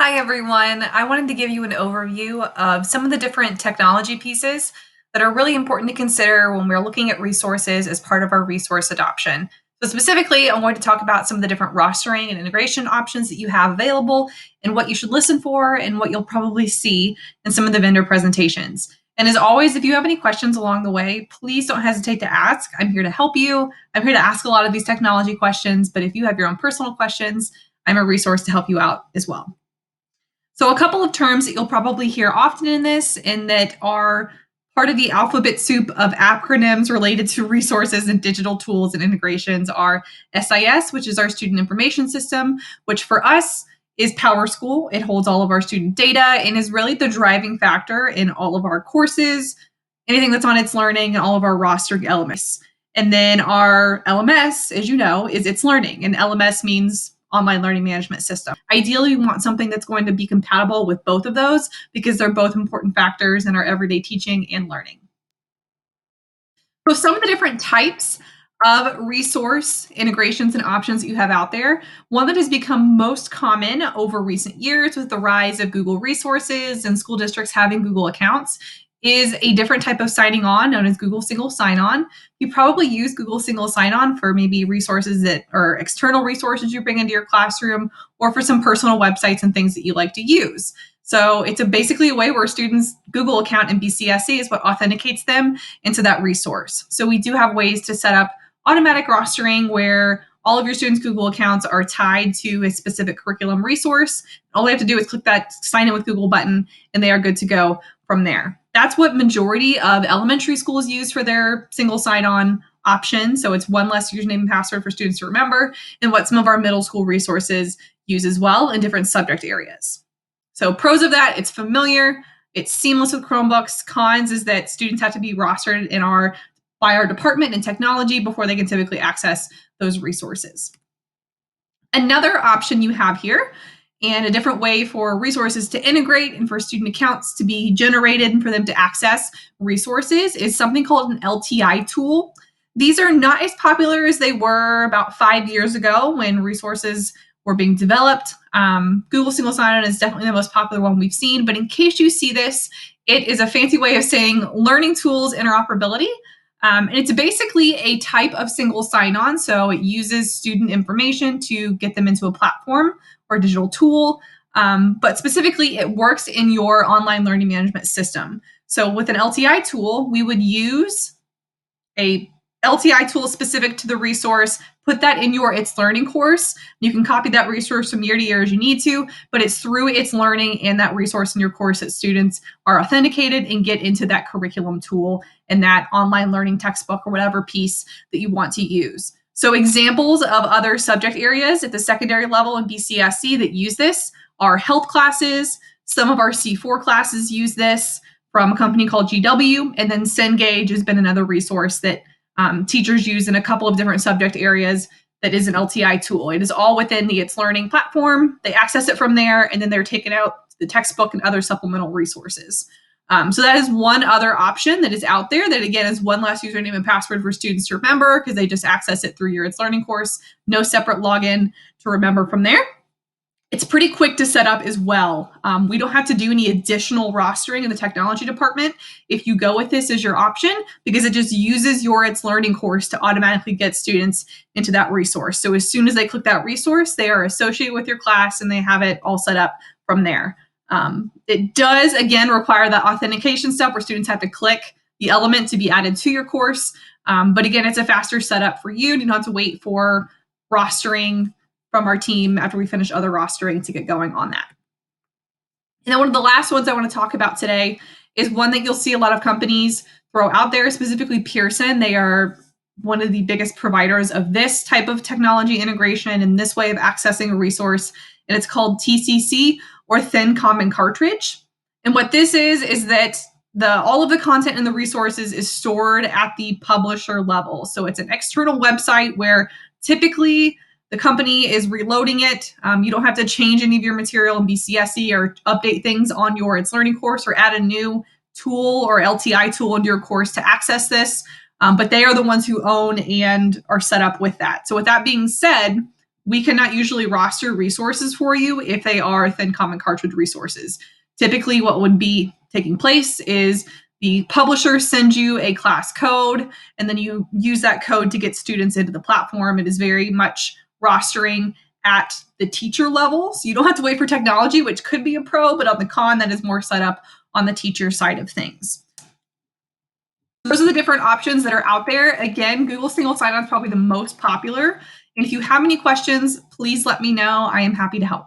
Hi, everyone. I wanted to give you an overview of some of the different technology pieces that are really important to consider when we're looking at resources as part of our resource adoption. So, specifically, I'm going to talk about some of the different rostering and integration options that you have available and what you should listen for and what you'll probably see in some of the vendor presentations. And as always, if you have any questions along the way, please don't hesitate to ask. I'm here to help you. I'm here to ask a lot of these technology questions, but if you have your own personal questions, I'm a resource to help you out as well. So, a couple of terms that you'll probably hear often in this and that are part of the alphabet soup of acronyms related to resources and digital tools and integrations are SIS, which is our student information system, which for us is PowerSchool. It holds all of our student data and is really the driving factor in all of our courses, anything that's on its learning, and all of our rostered elements. And then our LMS, as you know, is its learning. And LMS means online learning management system. Ideally, we want something that's going to be compatible with both of those because they're both important factors in our everyday teaching and learning. So, some of the different types of resource integrations and options that you have out there. One that has become most common over recent years with the rise of Google resources and school districts having Google accounts is a different type of signing on known as Google Single Sign On. You probably use Google Single Sign On for maybe resources that are external resources you bring into your classroom or for some personal websites and things that you like to use. So it's basically a way where students' Google account in BCSC is what authenticates them into that resource. So we do have ways to set up automatic rostering where all of your students' Google accounts are tied to a specific curriculum resource. All they have to do is click that sign in with Google button and they are good to go from there. That's what majority of elementary schools use for their single sign-on option. So it's one less username and password for students to remember, and what some of our middle school resources use as well in different subject areas. So pros of that, it's familiar, it's seamless with Chromebooks. Cons is that students have to be rostered by our department in technology before they can typically access those resources. Another option you have here, and a different way for resources to integrate and for student accounts to be generated and for them to access resources, is something called an LTI tool. These are not as popular as they were about 5 years ago when resources were being developed. Google Single Sign-On is definitely the most popular one we've seen, but in case you see this, it is a fancy way of saying learning tools interoperability. And it's basically a type of single sign-on. So it uses student information to get them into a platform or a digital tool. But specifically, it works in your online learning management system. So with an LTI tool, we would use a LTI tool specific to the resource, put that in your It's Learning course. You can copy that resource from year to year as you need to, but it's through It's Learning and that resource in your course that students are authenticated and get into that curriculum tool and that online learning textbook or whatever piece that you want to use. So examples of other subject areas at the secondary level in BCSC that use this are health classes. Some of our C4 classes use this from a company called GW, and then Cengage has been another resource that teachers use in a couple of different subject areas that is an LTI tool. It is all within the It's Learning platform. They access it from there, and then they're taken out the textbook and other supplemental resources. So that is one other option that is out there that, again, is one less username and password for students to remember because they just access it through your It's Learning course. No separate login to remember from there. It's pretty quick to set up as well. We don't have to do any additional rostering in the technology department if you go with this as your option because it just uses your It's Learning course to automatically get students into that resource. So as soon as they click that resource, they are associated with your class and they have it all set up from there. It does, again, require that authentication step where students have to click the element to be added to your course. But again, it's a faster setup for you. You don't have to wait for rostering from our team after we finish other rostering to get going on that. And then one of the last ones I want to talk about today is one that you'll see a lot of companies throw out there, specifically Pearson. They are one of the biggest providers of this type of technology integration and this way of accessing a resource. And it's called TCC, or Thin Common Cartridge. And what this is that all of the content in the resources is stored at the publisher level. So it's an external website where typically the company is reloading it. You don't have to change any of your material in BCSE or update things on your It's Learning course or add a new tool or LTI tool into your course to access this. But they are the ones who own and are set up with that. So with that being said, we cannot usually roster resources for you if they are thin common cartridge resources. Typically, what would be taking place is the publisher sends you a class code, and then you use that code to get students into the platform. It is very much rostering at the teacher level. So you don't have to wait for technology, which could be a pro, but on the con, that is more set up on the teacher side of things. Those are the different options that are out there. Again, Google single sign-on is probably the most popular. And if you have any questions, please let me know. I am happy to help.